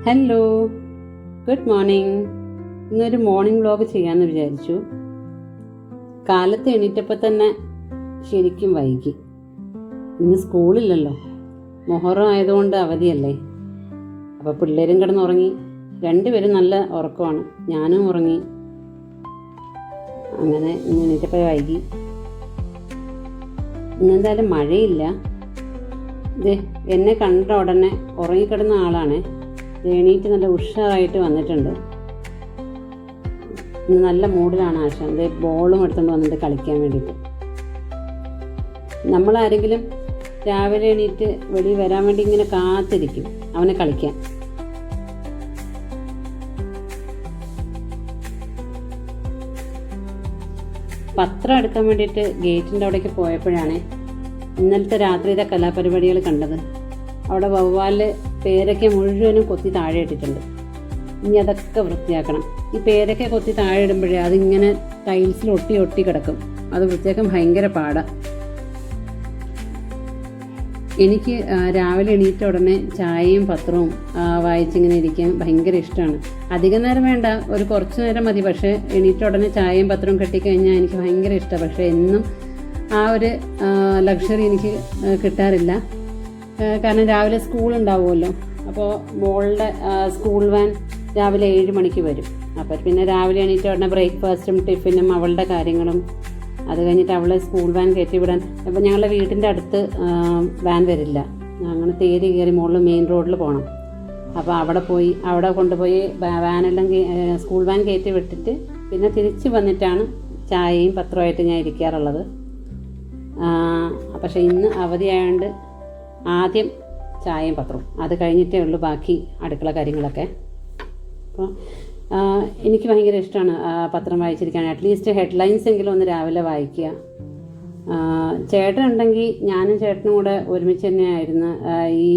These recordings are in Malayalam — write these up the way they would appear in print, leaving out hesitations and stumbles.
Hello, good morning. ഇന്നൊരു മോർണിംഗ് വ്ലോഗ് ചെയ്യാമെന്ന് വിചാരിച്ചു. കാലത്ത് എണീറ്റപ്പോൾ തന്നെ ശരിക്കും വൈകി. ഇന്ന് സ്കൂളില്ലല്ലോ, മുഹറം ആയതുകൊണ്ട് അവധിയല്ലേ. അപ്പോൾ പിള്ളേരും കിടന്നുറങ്ങി, രണ്ടുപേരും നല്ല ഉറക്കമാണ്, ഞാനും ഉറങ്ങി. അങ്ങനെ ഇന്ന് എണീറ്റപ്പോൾ വൈകി. ഇന്നെന്തായാലും മഴയില്ല. ഇത് എന്നെ കണ്ട ഉടനെ ഉറങ്ങിക്കിടന്ന ആളാണ്. എണീറ്റ് നല്ല ഉഷാറായിട്ട് വന്നിട്ടുണ്ട്. ഇന്ന് നല്ല മൂഡിലാണ് ആശാൻ. ഇത് ബോളും എടുത്തുകൊണ്ട് വന്നിട്ട് കളിക്കാൻ വേണ്ടിയിട്ട്. നമ്മളാരെങ്കിലും രാവിലെ എണീറ്റ് വെളിയിൽ വരാൻ വേണ്ടി ഇങ്ങനെ കാത്തിരിക്കും അവനെ കളിക്കാൻ. പത്രം എടുക്കാൻ വേണ്ടിയിട്ട് ഗേറ്റിൻ്റെ അവിടേക്ക് പോയപ്പോഴാണ് ഇന്നലത്തെ രാത്രിയിലെ കലാപരിപാടികൾ കണ്ടത്. അവിടെ വവ്വാല് പേരയ്ക്ക മുഴുവനും കൊത്തി താഴെ ഇട്ടിട്ടുണ്ട്. ഇനി അതൊക്കെ വൃത്തിയാക്കണം. ഈ പേരയ്ക്ക കൊത്തി താഴെ ഇടുമ്പോഴേ അതിങ്ങനെ ടൈൽസിൽ ഒട്ടി ഒട്ടി കിടക്കും. അത് വൃത്തിയാക്കാൻ ഭയങ്കര പാടാണ്. എനിക്ക് രാവിലെ എണീറ്റ ഉടനെ ചായയും പത്രവും വായിച്ചിങ്ങനെ ഇരിക്കാൻ ഭയങ്കര ഇഷ്ടമാണ്. അധികം നേരം വേണ്ട, ഒരു കുറച്ച് നേരം മതി. പക്ഷേ എണീറ്റ ഉടനെ ചായയും പത്രവും കെട്ടിക്കഴിഞ്ഞാൽ എനിക്ക് ഭയങ്കര ഇഷ്ടമാണ്. പക്ഷേ എന്നും ആ ഒരു ലക്ഷറി എനിക്ക് കിട്ടാറില്ല. കാരണം രാവിലെ സ്കൂൾ ഉണ്ടാവുമല്ലോ. അപ്പോൾ മോളുടെ സ്കൂൾ വാൻ രാവിലെ 7 മണിക്ക് വരും. അപ്പോൾ പിന്നെ രാവിലെ എണീറ്റ ഉടനെ ബ്രേക്ക്ഫാസ്റ്റും ടിഫിനും അവളുടെ കാര്യങ്ങളും അത് കഴിഞ്ഞിട്ട് അവളെ സ്കൂൾ വാൻ കയറ്റി വിടാൻ. അപ്പോൾ ഞങ്ങളുടെ വീട്ടിൻ്റെ അടുത്ത് വാൻ വരില്ല. അങ്ങനെ തേരി കയറി മുകളിൽ മെയിൻ റോഡിൽ പോകണം. അപ്പോൾ അവിടെ കൊണ്ടുപോയി വാനെല്ലാം സ്കൂൾ വാൻ കയറ്റി വിട്ടിട്ട് പിന്നെ തിരിച്ച് വന്നിട്ടാണ് ചായയും പത്രമായിട്ട് ഞാൻ ഇരിക്കാറുള്ളത്. പക്ഷേ ഇന്ന് അവധിയായതുകൊണ്ട് ആദ്യം ചായയും പത്രവും, അത് കഴിഞ്ഞിട്ടേ ഉള്ളൂ ബാക്കി അടുക്കള കാര്യങ്ങളൊക്കെ. അപ്പോൾ എനിക്ക് ഭയങ്കര ഇഷ്ടമാണ് പത്രം വായിച്ചിരിക്കാൻ. അറ്റ്ലീസ്റ്റ് ഹെഡ്ലൈൻസ് എങ്കിലും ഒന്ന് രാവിലെ വായിക്കുക. ചേട്ടനുണ്ടെങ്കിൽ ഞാനും ചേട്ടനും കൂടെ ഒരുമിച്ച് തന്നെയായിരുന്നു ഈ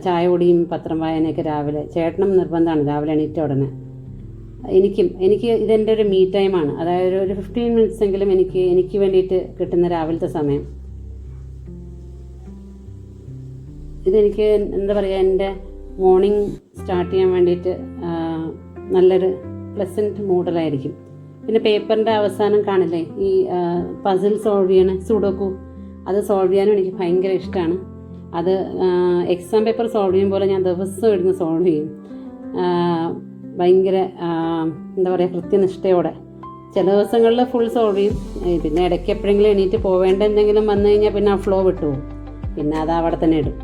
ചായ കുടിയും പത്രം വായനയൊക്കെ രാവിലെ. ചേട്ടനും നിർബന്ധമാണ് രാവിലെ എണീറ്റ ഉടനെ. എനിക്ക് ഇതെൻ്റെ ഒരു മീ ടൈമാണ്. അതായത് ഒരു 15 മിനിറ്റ്സ് എങ്കിലും എനിക്ക് വേണ്ടിയിട്ട് കിട്ടുന്ന രാവിലത്തെ സമയം. ഇതെനിക്ക് എന്താ പറയുക, എൻ്റെ മോർണിംഗ് സ്റ്റാർട്ട് ചെയ്യാൻ വേണ്ടിയിട്ട് നല്ലൊരു പ്ലസൻറ്റ് മൂഡിലായിരിക്കും. പിന്നെ പേപ്പറിൻ്റെ അവസാനം കാണില്ലേ ഈ പസിൽ സോൾവ് ചെയ്യണ സുഡോക്കു, അത് സോൾവ് ചെയ്യാനും എനിക്ക് ഭയങ്കര ഇഷ്ടമാണ്. അത് എക്സാം പേപ്പർ സോൾവ് ചെയ്യും പോലെ ഞാൻ ദിവസവും ഇരുന്ന് സോൾവ് ചെയ്യും. ഭയങ്കര എന്താ പറയുക, കൃത്യനിഷ്ഠയോടെ. ചില ദിവസങ്ങളിൽ ഫുൾ സോൾവ് ചെയ്യും. പിന്നെ ഇടയ്ക്ക് എപ്പോഴെങ്കിലും എണീറ്റ് പോവേണ്ട എന്തെങ്കിലും വന്നു കഴിഞ്ഞാൽ പിന്നെ ആ ഫ്ലോ വിട്ടുപോകും. പിന്നെ അത് അവിടെ തന്നെ ഇടും.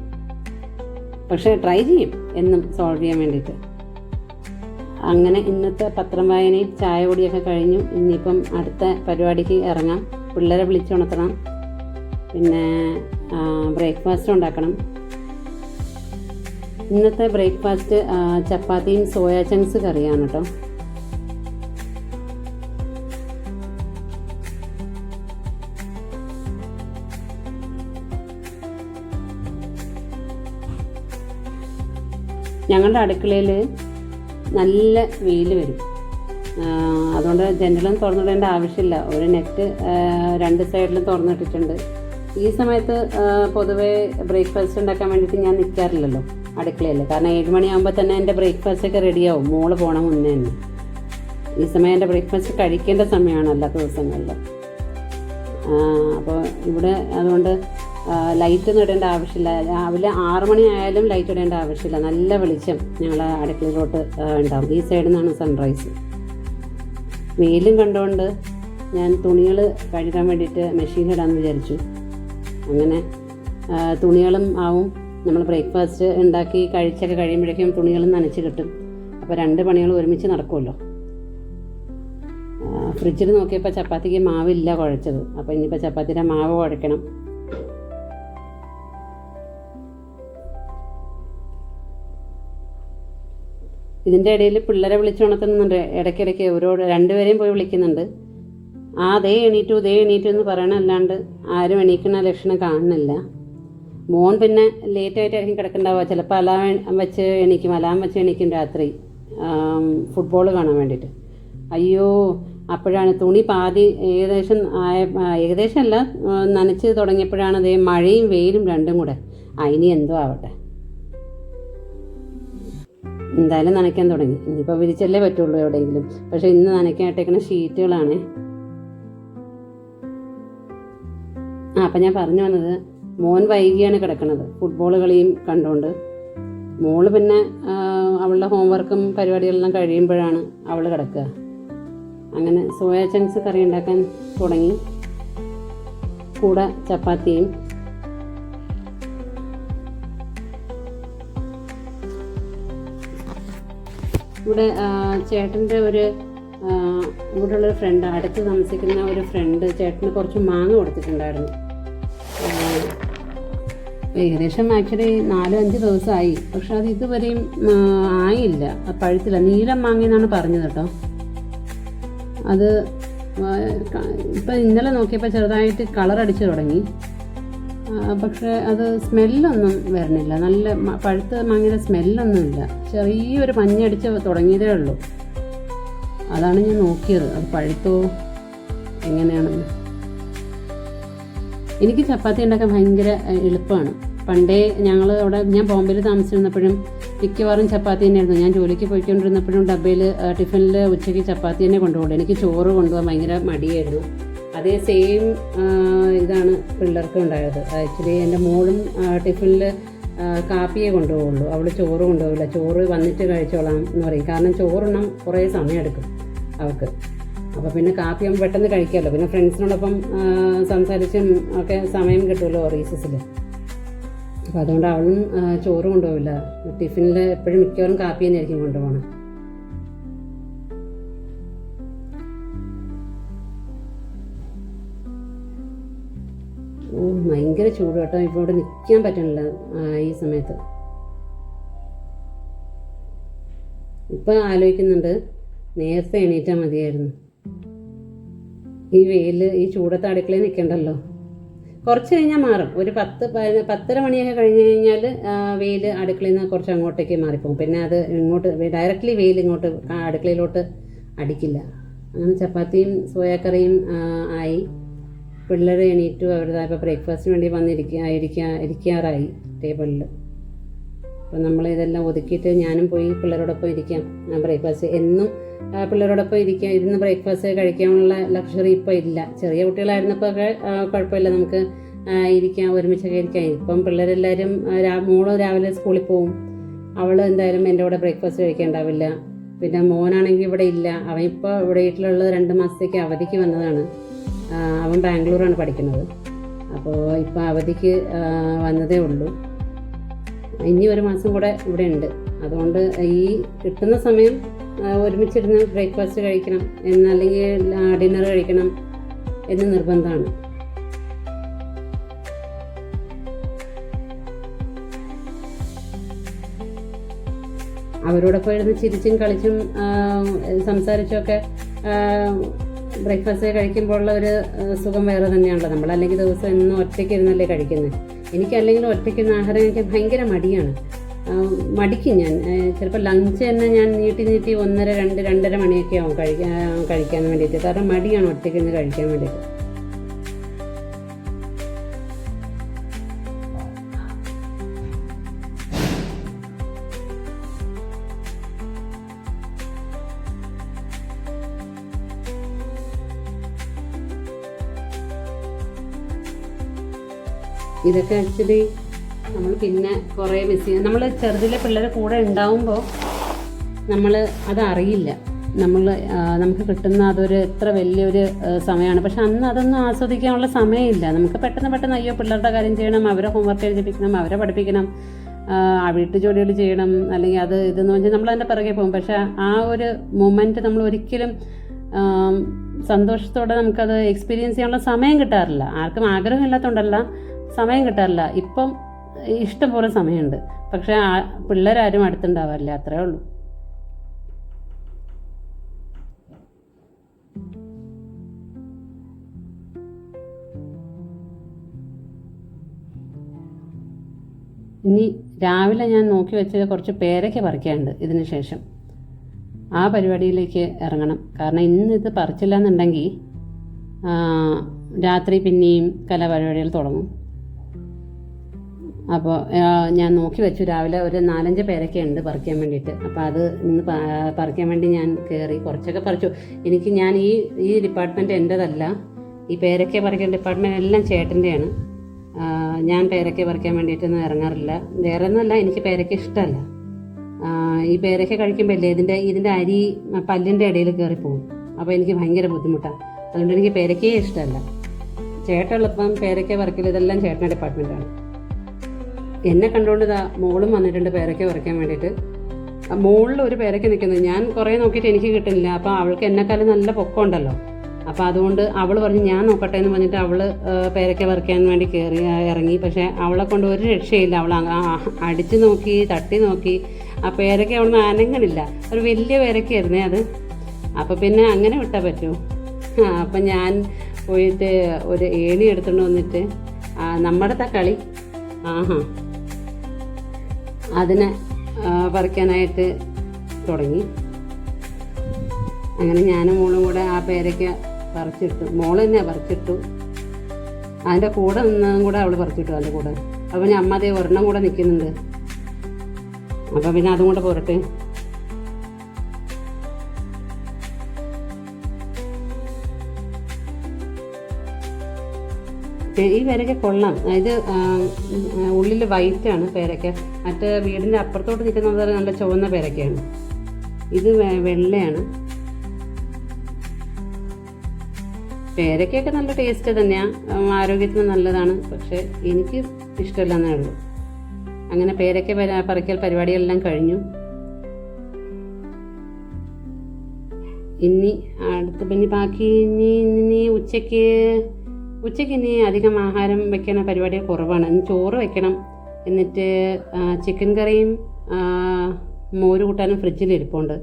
പക്ഷേ ട്രൈ ചെയ്യും എന്നും സോൾവ് ചെയ്യാൻ വേണ്ടിയിട്ട്. അങ്ങനെ ഇന്നത്തെ പത്രം വായനയും ചായ കുടിയൊക്കെ കഴിഞ്ഞു. ഇനിയിപ്പം അടുത്ത പരിപാടിക്ക് ഇറങ്ങാം. പിള്ളേരെ വിളിച്ചുണർത്തണം. പിന്നെ ബ്രേക്ക്ഫാസ്റ്റ് ഉണ്ടാക്കണം. ഇന്നത്തെ ബ്രേക്ക്ഫാസ്റ്റ് ചപ്പാത്തിയും സോയാ ചങ്ക്സ് കറിയാണ് കേട്ടോ. ഞങ്ങളുടെ അടുക്കളയിൽ നല്ല വെയിൽ വരും. അതുകൊണ്ട് ജനലും തുറന്നിടേണ്ട ആവശ്യമില്ല. ഒരു നെറ്റ് 2 സൈഡിലും തുറന്നിട്ടിട്ടുണ്ട്. ഈ സമയത്ത് പൊതുവേ ബ്രേക്ക്ഫാസ്റ്റ് ഉണ്ടാക്കാൻ വേണ്ടിയിട്ട് ഞാൻ നിൽക്കാറില്ലല്ലോ അടുക്കളയിൽ. കാരണം 7 മണിയാകുമ്പോൾ തന്നെ എൻ്റെ ബ്രേക്ക്ഫാസ്റ്റൊക്കെ റെഡിയാവും, മോള് പോകണം മുന്നേ തന്നെ. ഈ സമയം എൻ്റെ ബ്രേക്ക്ഫാസ്റ്റ് കഴിക്കേണ്ട സമയമാണ് അല്ലാത്ത ദിവസങ്ങളിൽ. അപ്പോൾ ഇവിടെ അതുകൊണ്ട് ലൈറ്റൊന്നും ഇടേണ്ട ആവശ്യമില്ല. രാവിലെ 6 മണി ആയാലും ലൈറ്റ് ഇടേണ്ട ആവശ്യമില്ല. നല്ല വെളിച്ചം ഞങ്ങളെ അടുക്കളയിലോട്ട് ഉണ്ടാവും. ഈ സൈഡിൽ നിന്നാണ് സൺറൈസ്. വെയിലും കണ്ടുകൊണ്ട് ഞാൻ തുണികൾ കഴുകാൻ വേണ്ടിയിട്ട് മെഷീനിലിടാമെന്ന് വിചാരിച്ചു. അങ്ങനെ തുണികളും ആവും. നമ്മൾ ബ്രേക്ക്ഫാസ്റ്റ് ഉണ്ടാക്കി കഴിച്ചൊക്കെ കഴിയുമ്പോഴേക്കും തുണികളും നനച്ച് കിട്ടും. അപ്പോൾ 2 പണികളും ഒരുമിച്ച് നടക്കുമല്ലോ. ഫ്രിഡ്ജിൽ നോക്കിയപ്പോൾ ചപ്പാത്തിക്ക് മാവില്ല കുഴച്ചത്. അപ്പോൾ ഇനിയിപ്പോൾ ചപ്പാത്തിയുടെ മാവ് കുഴക്കണം. ഇതിൻ്റെ ഇടയിൽ പിള്ളേരെ വിളിച്ചുണർത്തുന്നുണ്ട്. ഇടയ്ക്കിടയ്ക്ക് ഓരോട് 2 പേരെയും പോയി വിളിക്കുന്നുണ്ട്. ദേ എണീറ്റു എന്ന് പറയണമല്ലാണ്ട് ആരും എണീക്കുന്ന ലക്ഷണം കാണുന്നില്ല. മോൻ പിന്നെ ലേറ്റായിട്ടായിരിക്കും കിടക്കുന്നുണ്ടാവുക. ചിലപ്പോൾ അലാം വെച്ച് എണീക്കും രാത്രി ഫുട്ബോൾ കാണാൻ വേണ്ടിയിട്ട്. അയ്യോ, അപ്പോഴാണ് തുണി പാതി ഏകദേശം അല്ല നനച്ച് തുടങ്ങിയപ്പോഴാണ് അതേ മഴയും വെയിലും രണ്ടും കൂടെ. ഇനി എന്തോ ആവട്ടെ. എന്തായാലും നനയ്ക്കാൻ തുടങ്ങി. ഇനിയിപ്പോൾ വിരിച്ചല്ലേ പറ്റുള്ളൂ എവിടെയെങ്കിലും. പക്ഷേ ഇന്ന് നനയ്ക്കായിട്ടേക്കുന്ന ഷീറ്റുകളാണ്. അപ്പം ഞാൻ പറഞ്ഞു വന്നത്, മോൻ വൈകിയാണ് കിടക്കുന്നത് ഫുട്ബോൾ കളിയും കണ്ടുകൊണ്ട്. മോള് പിന്നെ അവളുടെ ഹോംവർക്കും പരിപാടികളെല്ലാം കഴിയുമ്പോഴാണ് അവൾ കിടക്കുക. അങ്ങനെ സോയ ചങ്ക്സ് കറി ഉണ്ടാക്കാൻ തുടങ്ങി. കൂടെ ചപ്പാത്തിയും. ഇവിടെ ചേട്ടൻ്റെ ഇവിടെയുള്ളൊരു ഫ്രണ്ട്, അടുത്ത് താമസിക്കുന്ന ഒരു ഫ്രണ്ട് ചേട്ടന് കുറച്ച് മാങ്ങ കൊടുത്തിട്ടുണ്ടായിരുന്നു. ഏകദേശം ആക്ച്വലി 4-5 ദിവസമായി. പക്ഷെ അത് ഇതുവരെയും ആയില്ല, പഴുത്തില്ല. നീലം മാങ്ങയെന്നാണ് പറഞ്ഞത് കേട്ടോ. അത് ഇപ്പം ഇന്നലെ നോക്കിയപ്പോൾ ചെറുതായിട്ട് കളറടിച്ച് തുടങ്ങി. പക്ഷേ അത് സ്മെല്ലൊന്നും വരണില്ല. നല്ല പഴുത്ത മാങ്ങയുടെ സ്മെല്ലൊന്നുമില്ല. ചെറിയൊരു മഞ്ഞടിച്ച് തുടങ്ങിയതേ ഉള്ളൂ. അതാണ് ഞാൻ നോക്കിയത്, അത് പഴുത്തോ എങ്ങനെയാണെന്ന്. എനിക്ക് ചപ്പാത്തി ഉണ്ടാക്കാൻ ഭയങ്കര എളുപ്പമാണ്. പണ്ടേ ഞാൻ ബോംബെയിൽ താമസിച്ചിരുന്നപ്പോഴും മിക്കവാറും ചപ്പാത്തി തന്നെയായിരുന്നു. ഞാൻ ജോലിക്ക് പോയിക്കൊണ്ടിരുന്നപ്പോഴും ഡബ്ബയിൽ ടിഫിനിൽ ഉച്ചയ്ക്ക് ചപ്പാത്തി തന്നെ കൊണ്ടുപോകും. എനിക്ക് ചോറ് കൊണ്ടുപോകാൻ ഭയങ്കര മടിയായിരുന്നു. അതേ സെയിം ഇതാണ് പിള്ളേർക്കും ഉണ്ടായത്. ആക്ച്വലി എൻ്റെ മോളും ടിഫിനിൽ കാപ്പിയെ കൊണ്ടുപോകുള്ളൂ, അവൾ ചോറ് കൊണ്ടുപോകില്ല. ചോറ് വന്നിട്ട് കഴിച്ചോളാം എന്ന് പറയും. കാരണം ചോറുണ്ണാൻ കുറേ സമയമെടുക്കും അവൾക്ക്. അപ്പോൾ പിന്നെ കാപ്പി ആകുമ്പോൾ പെട്ടെന്ന് കഴിക്കാമല്ലോ. പിന്നെ ഫ്രണ്ട്സിനോടൊപ്പം സംസാരിച്ചും ഒക്കെ സമയം കിട്ടുമല്ലോ റീസസിൽ. അപ്പോൾ അതുകൊണ്ട് അവളും ചോറ് കൊണ്ടുപോകില്ല. ടിഫിനിൽ എപ്പോഴും മിക്കവാറും കാപ്പി തന്നെയായിരിക്കും കൊണ്ടുപോകണം. ഭയങ്കര ചൂട് കേട്ടോ. ഇപ്പോൾ ഇവിടെ നിൽക്കാൻ പറ്റണില്ല ഈ സമയത്ത്. ഇപ്പം ആലോചിക്കുന്നുണ്ട്, നേരത്തെ എണീറ്റാൽ മതിയായിരുന്നു. ഈ ഈ ചൂടത്ത് അടുക്കളയിൽ നിൽക്കണ്ടല്ലോ. കുറച്ച് കഴിഞ്ഞാൽ മാറും. ഒരു 10-10:30 മണിയൊക്കെ കഴിഞ്ഞ് കഴിഞ്ഞാൽ വെയിൽ അടുക്കളയിൽ നിന്ന് കുറച്ച് അങ്ങോട്ടേക്ക് മാറിപ്പോകും. പിന്നെ അത് ഇങ്ങോട്ട് ഡയറക്റ്റ്ലി വെയിൽ ഇങ്ങോട്ട് അടുക്കളയിലോട്ട് അടിക്കില്ല. അങ്ങനെ ചപ്പാത്തിയും സോയാക്കറിയും ആയി. പിള്ളേർ എണീറ്റു. അവരുടേതായപ്പോൾ ബ്രേക്ക്ഫാസ്റ്റിന് വേണ്ടി ഇരിക്കാറായി ടേബിളിൽ. അപ്പോൾ നമ്മളിതെല്ലാം ഒതുക്കിയിട്ട് ഞാനും പോയി പിള്ളേരോടൊപ്പം ഇരിക്കാം. ബ്രേക്ക്ഫാസ്റ്റ് എന്നും പിള്ളേരോടൊപ്പം ഇരുന്ന് ബ്രേക്ക്ഫാസ്റ്റ് കഴിക്കാനുള്ള ലക്ഷറി ഇപ്പോൾ ഇല്ല. ചെറിയ കുട്ടികളായിരുന്നപ്പോൾ ഒക്കെ കുഴപ്പമില്ല, നമുക്ക് ഒരുമിച്ചൊക്കെ ഇരിക്കാം. ഇപ്പം പിള്ളേരെല്ലാവരും മോള് രാവിലെ സ്കൂളിൽ പോവും. അവൾ എന്തായാലും എൻ്റെ കൂടെ ബ്രേക്ക്ഫാസ്റ്റ് കഴിക്കാനുണ്ടാവില്ല. പിന്നെ മോനാണെങ്കിൽ ഇവിടെ ഇല്ല. അവൻ ഇപ്പോൾ ഇവിടെ വീട്ടിലുള്ളത് 2 മാസത്തേക്ക് അവധിക്ക് വന്നതാണ്. അവൻ ബാംഗ്ലൂരാണ് പഠിക്കുന്നത്. അപ്പോൾ ഇപ്പോൾ അവധിക്ക് വന്നതേ ഉള്ളൂ. ഇനി 1 മാസം കൂടെ ഇവിടെ ഉണ്ട്. അതുകൊണ്ട് ഈ കിട്ടുന്ന സമയം ഒരുമിച്ചിരുന്ന് ബ്രേക്ക്ഫാസ്റ്റ് കഴിക്കണം അല്ലെങ്കിൽ ഡിന്നർ കഴിക്കണം എന്ന് നിർബന്ധമാണ്. അവരോടൊപ്പം ഇരുന്ന് ചിരിച്ചും കളിച്ചും സംസാരിച്ചൊക്കെ ബ്രേക്ക്ഫാസ്റ്റ് കഴിക്കുമ്പോഴുള്ള ഒരു സുഖം വേറെ തന്നെയാണല്ലോ. നമ്മളല്ലെങ്കിൽ ദിവസം എന്നും ഒറ്റയ്ക്ക് ഇരുന്നല്ലേ കഴിക്കുന്നത്. എനിക്കല്ലെങ്കിൽ ഒറ്റയ്ക്ക് ആഹാരം കഴിക്കാൻ ഭയങ്കര മടിയാണ്. മടിക്കും ഞാൻ. ചിലപ്പോൾ ലഞ്ച് തന്നെ ഞാൻ നീട്ടി 1:30-2:30 മണിയൊക്കെ ആവും കഴിക്കാൻ വേണ്ടിയിട്ട്. കാരണം മടിയാണ് ഒറ്റയ്ക്ക് ഇരുന്ന് കഴിക്കാൻ വേണ്ടിയിട്ട്. ഇതൊക്കെ ആക്ച്വലി നമ്മൾ പിന്നെ കുറേ മിസ് ചെയ്യും. നമ്മൾ ചെറുതിലെ പിള്ളേരെ കൂടെ ഉണ്ടാവുമ്പോൾ നമ്മൾ അതറിയില്ല. നമുക്ക് കിട്ടുന്ന അതൊരു എത്ര വലിയൊരു സമയമാണ്. പക്ഷെ അന്ന് അതൊന്നും ആസ്വദിക്കാനുള്ള സമയമില്ല. നമുക്ക് പെട്ടെന്ന് അയ്യോ പിള്ളേരുടെ കാര്യം ചെയ്യണം, അവരെ ഹോംവർക്ക് എഴുതിപ്പിക്കണം, അവരെ പഠിപ്പിക്കണം, വീട്ടു ജോലികൾ ചെയ്യണം, അല്ലെങ്കിൽ അത് ഇതെന്ന് പറഞ്ഞാൽ നമ്മൾ അതിൻ്റെ പിറകെ പോകും. പക്ഷെ ആ ഒരു മൊമെൻറ്റ് നമ്മൾ ഒരിക്കലും സന്തോഷത്തോടെ നമുക്കത് എക്സ്പീരിയൻസ് ചെയ്യാനുള്ള സമയം കിട്ടാറില്ല. ആർക്കും ആഗ്രഹമില്ലാത്തതുകൊണ്ടല്ല, സമയം കിട്ടാറില്ല. ഇപ്പം ഇഷ്ടം പോലെ സമയമുണ്ട്. പക്ഷെ പിള്ളേരാരും അടുത്തുണ്ടാവാറില്ല, അത്രേ ഉള്ളൂ. ഇനി രാവിലെ ഞാൻ നോക്കി വെച്ച കുറച്ച് പേരയ്ക്ക പറിക്കാനുണ്ട്. ഇതിന് ശേഷം ആ പരിപാടിയിലേക്ക് ഇറങ്ങണം. കാരണം ഇന്നിത് പറിച്ചില്ല എന്നുണ്ടെങ്കിൽ രാത്രി പിന്നെയും കലാപരിപാടികൾ തുടങ്ങും. അപ്പോൾ ഞാൻ നോക്കി വെച്ചു രാവിലെ ഒരു 4-5 പേരൊക്കെ ഉണ്ട് പറിക്കാൻ വേണ്ടിയിട്ട്. അപ്പോൾ അത് ഇന്ന് പറിക്കാൻ വേണ്ടി ഞാൻ കയറി കുറച്ചൊക്കെ പറിച്ചു. ഞാൻ ഈ ഡിപ്പാർട്ട്മെൻറ്റ് എൻ്റെതല്ല. ഈ പേരയ്ക്ക പറിക്കുന്ന ഡിപ്പാർട്ട്മെൻറ്റ് എല്ലാം ചേട്ടൻ്റെയാണ്. ഞാൻ പേരയ്ക്ക പറിക്കാൻ വേണ്ടിയിട്ടൊന്നും ഇറങ്ങാറില്ല. വേറെ ഒന്നുമല്ല, എനിക്ക് പേരയ്ക്ക ഇഷ്ടമല്ല. ഈ പേരയ്ക്ക കഴിക്കുമ്പോഴല്ലേ ഇതിൻ്റെ അരി പല്ലിൻ്റെ ഇടയിൽ കയറിപ്പോവും. അപ്പോൾ എനിക്ക് ഭയങ്കര ബുദ്ധിമുട്ടാണ്. അതുകൊണ്ട് എനിക്ക് പേരയ്ക്കയെ ഇഷ്ടമല്ല. ചേട്ടനുള്ളപ്പം പേരയ്ക്ക പറിക്കൽ ഇതെല്ലാം ചേട്ടൻ്റെ ഡിപ്പാർട്ട്മെൻറ്റാണ്. എന്നെ കണ്ടുകൊണ്ട് മോളും വന്നിട്ടുണ്ട് പേരയ്ക്ക പറിക്കാൻ വേണ്ടിയിട്ട്. മുകളിൽ ഒരു പേരയ്ക്ക നിൽക്കുന്നത് ഞാൻ കുറേ നോക്കിയിട്ട് എനിക്ക് കിട്ടുന്നില്ല. അപ്പോൾ അവൾക്ക് എന്നെക്കാളും നല്ല പൊക്കമുണ്ടല്ലോ. അപ്പോൾ അതുകൊണ്ട് അവൾ പറഞ്ഞു ഞാൻ നോക്കട്ടെ എന്ന് പറഞ്ഞിട്ട് അവൾ പേരയ്ക്ക പറിക്കാൻ വേണ്ടി ഇറങ്ങി. പക്ഷേ അവളെ കൊണ്ട് ഒരു രക്ഷയില്ല. അവൾ അടിച്ചു നോക്കി, തട്ടി നോക്കി. ആ പേരയ്ക്ക അവിടെ നിന്ന് അനങ്ങണില്ല. ഒരു വലിയ പേരയ്ക്കായിരുന്നേ അത്. അപ്പോൾ പിന്നെ അങ്ങനെ വിട്ടാൽ പറ്റൂ. അപ്പം ഞാൻ പോയിട്ട് ഒരു ഏണി എടുത്തുകൊണ്ട് വന്നിട്ട് നമ്മുടെ തക്കാളി അതിനെ പറിക്കാനായിട്ട് തുടങ്ങി. അങ്ങനെ ഞാനും മോളും കൂടെ ആ പേരയ്ക്ക പറിച്ചിട്ടു. മോള് തന്നെയാണ് പറിച്ചിട്ടു. അതിൻ്റെ കൂടെ നിന്നതും കൂടെ അവൾ പറിച്ചിട്ടു അതിൻ്റെ കൂടെ. അപ്പോൾ ഞാൻ അമ്മ അതേ ഒരെണ്ണം കൂടെ നിൽക്കുന്നുണ്ട്. അപ്പോൾ പിന്നെ അതും കൂടെ പോരട്ടെ. ഈ പേരയ്ക്ക കൊള്ളാം. ഇത് ഉള്ളിൽ വൈറ്റാണ് പേരയ്ക്ക. മറ്റേ വീടിൻ്റെ അപ്പുറത്തോട്ട് നിൽക്കുന്നത് നല്ല ചുവന്ന പേരയ്ക്കയാണ്. ഇത് വെള്ളയാണ്. പേരയ്ക്കൊക്കെ നല്ല ടേസ്റ്റ് തന്നെയാണ്, ആരോഗ്യത്തിന് നല്ലതാണ്. പക്ഷേ എനിക്ക് ഇഷ്ടമില്ലെന്നേ ഉള്ളൂ. അങ്ങനെ പേരയ്ക്ക പറിക്കൽ പരിപാടികളെല്ലാം കഴിഞ്ഞു. ഇനി പിന്നെ ബാക്കി ഇനി ഉച്ചയ്ക്ക് ഇനി അധികം ആഹാരം വെക്കുന്ന പരിപാടി കുറവാണ്. ഇനി ചോറ് വെക്കണം. എന്നിട്ട് ചിക്കൻ കറിയും മോര് കൂട്ടാനും ഫ്രിഡ്ജിൽ ഇരിപ്പുണ്ട്.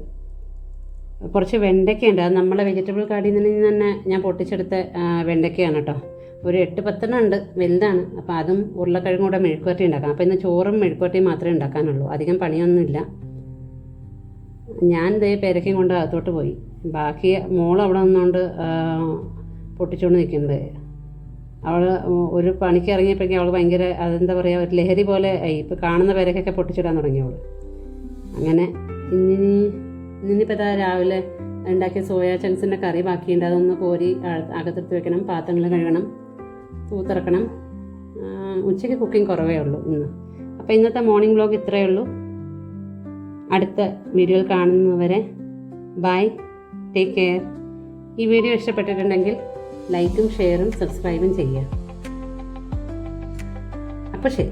കുറച്ച് വെണ്ടയ്ക്കയുണ്ട്. അത് നമ്മളെ വെജിറ്റബിൾ കാർഡിൽ നിന്ന് തന്നെ ഞാൻ പൊട്ടിച്ചെടുത്ത വെണ്ടയ്ക്കയാണ് കേട്ടോ. ഒരു 8-10 ഉണ്ട്, വലുതാണ്. അപ്പോൾ അതും ഉരുളക്കിഴങ്ങും കൂടെ മെഴുക്കുവരട്ടി ഉണ്ടാക്കാം. അപ്പോൾ ഇന്ന് ചോറും മെഴുക്കുവരട്ടിയും മാത്രമേ ഉണ്ടാക്കാനുള്ളൂ. അധികം പണിയൊന്നുമില്ല. ഞാൻ ദേ പേരയ്ക്കയും കൊണ്ട് അകത്തോട്ട് പോയി. ബാക്കി മോൾ അവിടെ നിന്നുകൊണ്ട് പൊട്ടിച്ചുകൊണ്ട് നിൽക്കുന്നുണ്ട്. അവൾ ഒരു പണിക്ക് ഇറങ്ങിയപ്പോഴേക്കും അവൾ ഭയങ്കര അതെന്താ പറയുക, ഒരു ലഹരി പോലെ ഇപ്പോൾ കാണുന്ന പേരയ്ക്കൊക്കെ പൊട്ടിച്ചിടാൻ തുടങ്ങി അവൾ. അങ്ങനെ ഇന്നിപ്പോൾ ഇതാ രാവിലെ ഉണ്ടാക്കിയ സോയാ ചങ്ക്സിൻ്റെ കറി ബാക്കിയുണ്ട്. അതൊന്ന് കോരി അകത്തെടുത്ത് വെക്കണം. പാത്രങ്ങൾ കഴുകണം, തൂത്തിറക്കണം. ഉച്ചയ്ക്ക് കുക്കിംഗ് കുറവേ ഉള്ളൂ ഇന്ന്. അപ്പോൾ ഇന്നത്തെ മോർണിംഗ് വ്ലോഗ് ഇത്രയേ ഉള്ളൂ. അടുത്ത വീഡിയോയിൽ കാണുന്നവരെ ബൈ, ടേക്ക് കെയർ. ഈ വീഡിയോ ഇഷ്ടപ്പെട്ടിട്ടുണ്ടെങ്കിൽ ലൈക്കും ഷെയറും സബ്സ്ക്രൈബും ചെയ്യുക. അപ്പോൾ ശരി.